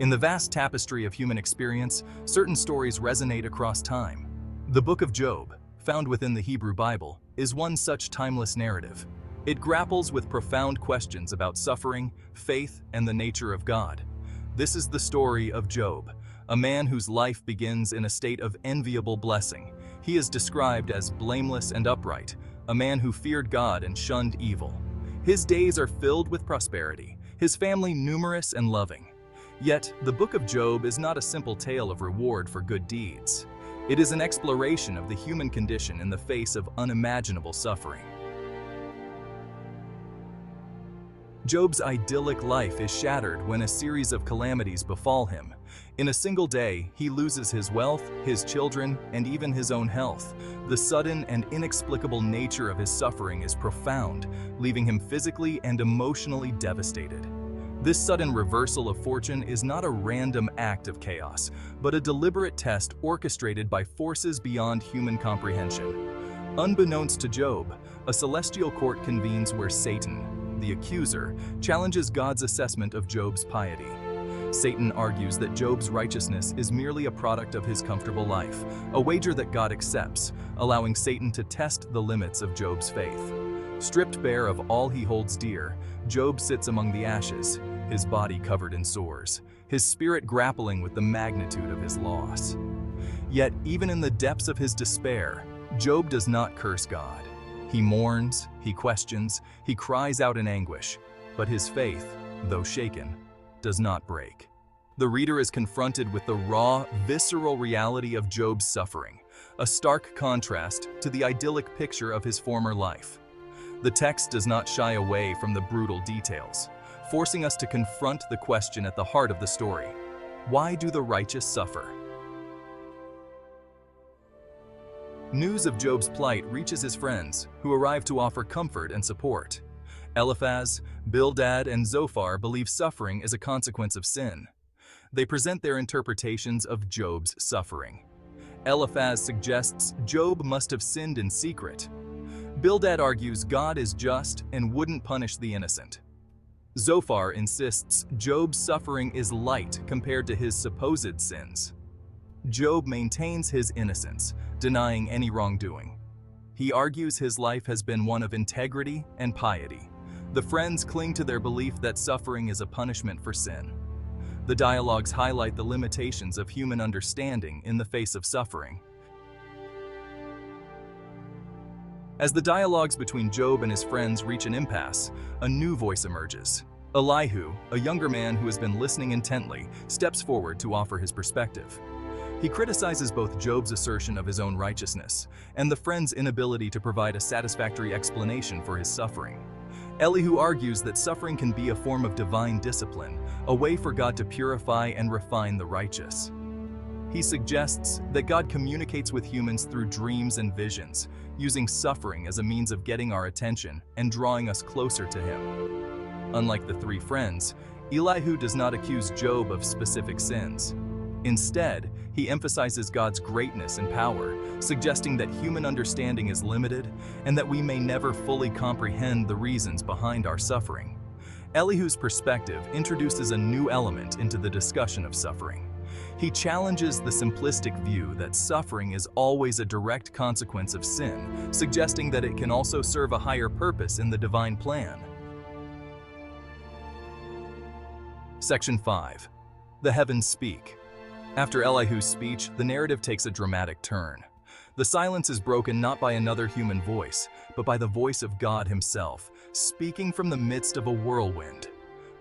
In the vast tapestry of human experience, certain stories resonate across time. The Book of Job, found within the Hebrew Bible, is one such timeless narrative. It grapples with profound questions about suffering, faith, and the nature of God. This is the story of Job, a man whose life begins in a state of enviable blessing. He is described as blameless and upright, a man who feared God and shunned evil. His days are filled with prosperity, his family numerous and loving. Yet, the Book of Job is not a simple tale of reward for good deeds. It is an exploration of the human condition in the face of unimaginable suffering. Job's idyllic life is shattered when a series of calamities befall him. In a single day, he loses his wealth, his children, and even his own health. The sudden and inexplicable nature of his suffering is profound, leaving him physically and emotionally devastated. This sudden reversal of fortune is not a random act of chaos, but a deliberate test orchestrated by forces beyond human comprehension. Unbeknownst to Job, a celestial court convenes where Satan, the accuser, challenges God's assessment of Job's piety. Satan argues that Job's righteousness is merely a product of his comfortable life, a wager that God accepts, allowing Satan to test the limits of Job's faith. Stripped bare of all he holds dear, Job sits among the ashes, his body covered in sores, his spirit grappling with the magnitude of his loss. Yet, even in the depths of his despair, Job does not curse God. He mourns, he questions, he cries out in anguish, but his faith, though shaken, does not break. The reader is confronted with the raw, visceral reality of Job's suffering, a stark contrast to the idyllic picture of his former life. The text does not shy away from the brutal details, forcing us to confront the question at the heart of the story: why do the righteous suffer? News of Job's plight reaches his friends, who arrive to offer comfort and support. Eliphaz, Bildad, and Zophar believe suffering is a consequence of sin. They present their interpretations of Job's suffering. Eliphaz suggests Job must have sinned in secret. Bildad argues God is just and wouldn't punish the innocent. Zophar insists Job's suffering is light compared to his supposed sins. Job maintains his innocence, denying any wrongdoing. He argues his life has been one of integrity and piety. The friends cling to their belief that suffering is a punishment for sin. The dialogues highlight the limitations of human understanding in the face of suffering. As the dialogues between Job and his friends reach an impasse, a new voice emerges. Elihu, a younger man who has been listening intently, steps forward to offer his perspective. He criticizes both Job's assertion of his own righteousness and the friend's inability to provide a satisfactory explanation for his suffering. Elihu argues that suffering can be a form of divine discipline, a way for God to purify and refine the righteous. He suggests that God communicates with humans through dreams and visions, using suffering as a means of getting our attention and drawing us closer to Him. Unlike the three friends, Elihu does not accuse Job of specific sins. Instead, he emphasizes God's greatness and power, suggesting that human understanding is limited and that we may never fully comprehend the reasons behind our suffering. Elihu's perspective introduces a new element into the discussion of suffering. He challenges the simplistic view that suffering is always a direct consequence of sin, suggesting that it can also serve a higher purpose in the divine plan. Section 5. The heavens speak. After Elihu's speech, the narrative takes a dramatic turn. The silence is broken not by another human voice, but by the voice of God Himself, speaking from the midst of a whirlwind.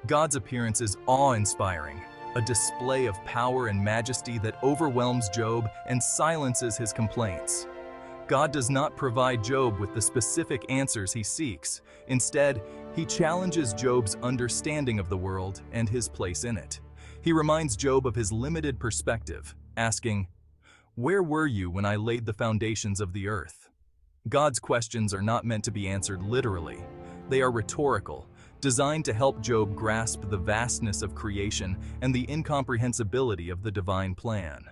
God's appearance is awe-inspiring, a display of power and majesty that overwhelms Job and silences his complaints. God does not provide Job with the specific answers he seeks. Instead, He challenges Job's understanding of the world and his place in it. He reminds Job of his limited perspective, asking, "Where were you when I laid the foundations of the earth?" God's questions are not meant to be answered literally. They are rhetorical, designed to help Job grasp the vastness of creation and the incomprehensibility of the divine plan.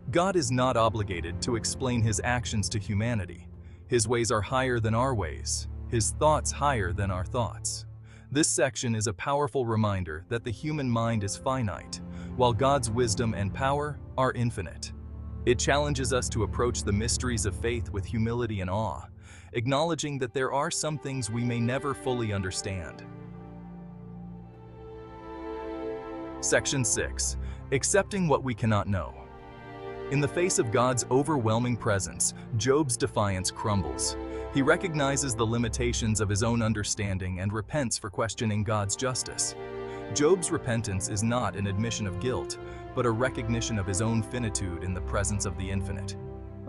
God is not obligated to explain His actions to humanity. His ways are higher than our ways, His thoughts higher than our thoughts. This section is a powerful reminder that the human mind is finite, while God's wisdom and power are infinite. It challenges us to approach the mysteries of faith with humility and awe, acknowledging that there are some things we may never fully understand. Section 6. Accepting what we cannot know. In the face of God's overwhelming presence, Job's defiance crumbles. He recognizes the limitations of his own understanding and repents for questioning God's justice. Job's repentance is not an admission of guilt, but a recognition of his own finitude in the presence of the infinite.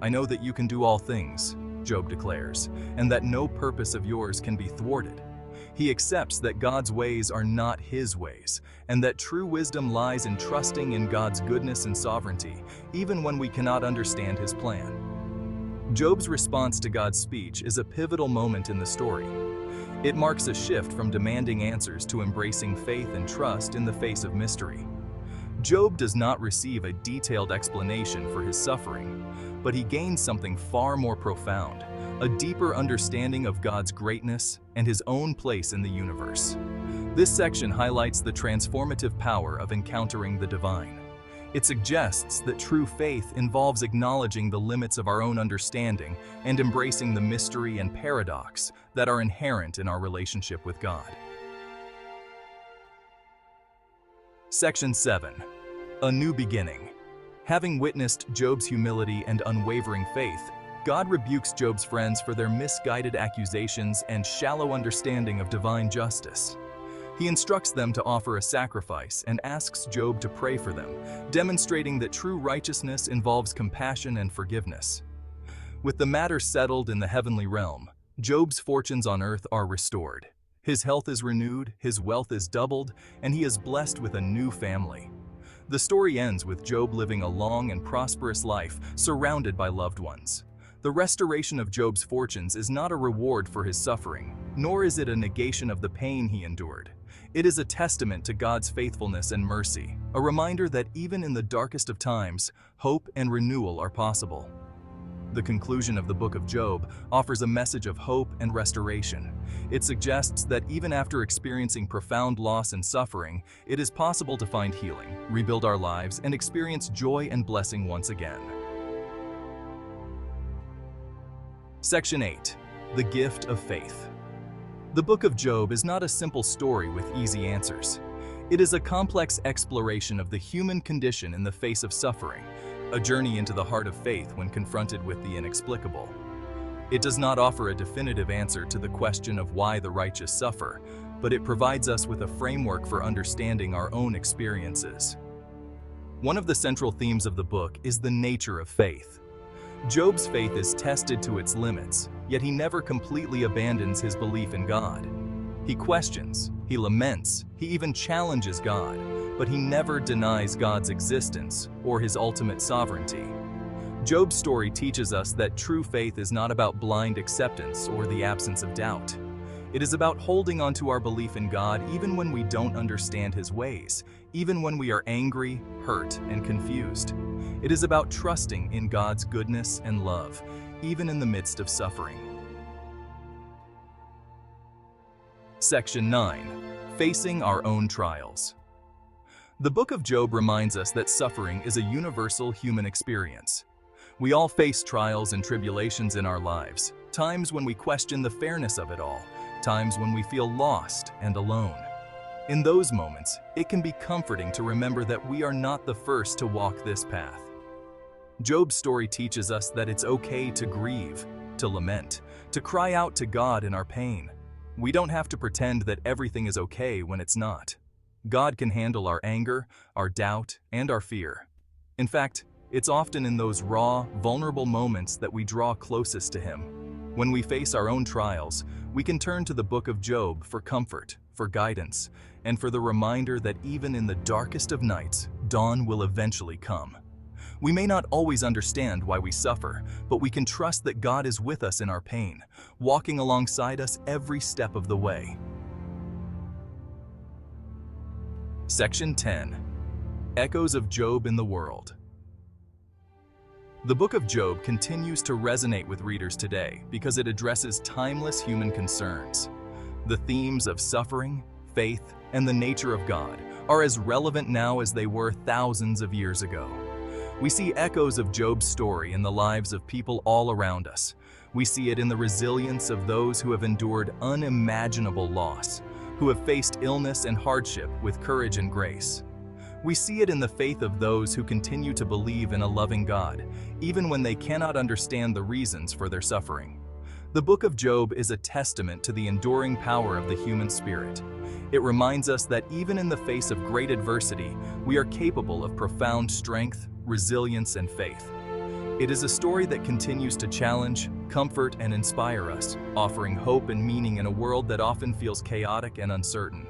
"I know that you can do all things," Job declares, "and that no purpose of yours can be thwarted." He accepts that God's ways are not his ways, and that true wisdom lies in trusting in God's goodness and sovereignty, even when we cannot understand his plan. Job's response to God's speech is a pivotal moment in the story. It marks a shift from demanding answers to embracing faith and trust in the face of mystery. Job does not receive a detailed explanation for his suffering, but he gains something far more profound, a deeper understanding of God's greatness and his own place in the universe. This section highlights the transformative power of encountering the divine. It suggests that true faith involves acknowledging the limits of our own understanding and embracing the mystery and paradox that are inherent in our relationship with God. Section 7. A new beginning. Having witnessed Job's humility and unwavering faith, God rebukes Job's friends for their misguided accusations and shallow understanding of divine justice. He instructs them to offer a sacrifice and asks Job to pray for them, demonstrating that true righteousness involves compassion and forgiveness. With the matter settled in the heavenly realm, Job's fortunes on earth are restored. His health is renewed, his wealth is doubled, and he is blessed with a new family. The story ends with Job living a long and prosperous life, surrounded by loved ones. The restoration of Job's fortunes is not a reward for his suffering, nor is it a negation of the pain he endured. It is a testament to God's faithfulness and mercy, a reminder that even in the darkest of times, hope and renewal are possible. The conclusion of the Book of Job offers a message of hope and restoration. It suggests that even after experiencing profound loss and suffering, it is possible to find healing, rebuild our lives, and experience joy and blessing once again. Section 8. The Gift of Faith. The Book of Job is not a simple story with easy answers. It is a complex exploration of the human condition in the face of suffering, a journey into the heart of faith when confronted with the inexplicable. It does not offer a definitive answer to the question of why the righteous suffer, but it provides us with a framework for understanding our own experiences. One of the central themes of the book is the nature of faith. Job's faith is tested to its limits, yet he never completely abandons his belief in God. He questions, he laments, he even challenges God, but he never denies God's existence or his ultimate sovereignty. Job's story teaches us that true faith is not about blind acceptance or the absence of doubt. It is about holding on to our belief in God even when we don't understand his ways, even when we are angry, hurt, and confused. It is about trusting in God's goodness and love, even in the midst of suffering. Section 9. Facing our own trials. The Book of Job reminds us that suffering is a universal human experience. We all face trials and tribulations in our lives, times when we question the fairness of it all, times when we feel lost and alone. In those moments, it can be comforting to remember that we are not the first to walk this path. Job's story teaches us that it's okay to grieve, to lament, to cry out to God in our pain. We don't have to pretend that everything is okay when it's not. God can handle our anger, our doubt, and our fear. In fact, it's often in those raw, vulnerable moments that we draw closest to Him. When we face our own trials, we can turn to the Book of Job for comfort, for guidance, and for the reminder that even in the darkest of nights, dawn will eventually come. We may not always understand why we suffer, but we can trust that God is with us in our pain, walking alongside us every step of the way. Section 10. Echoes of Job in the World. The Book of Job continues to resonate with readers today because it addresses timeless human concerns. The themes of suffering, faith, and the nature of God are as relevant now as they were thousands of years ago. We see echoes of Job's story in the lives of people all around us. We see it in the resilience of those who have endured unimaginable loss, who have faced illness and hardship with courage and grace. We see it in the faith of those who continue to believe in a loving God, even when they cannot understand the reasons for their suffering. The Book of Job is a testament to the enduring power of the human spirit. It reminds us that even in the face of great adversity, we are capable of profound strength, resilience, and faith. It is a story that continues to challenge, comfort, and inspire us, offering hope and meaning in a world that often feels chaotic and uncertain.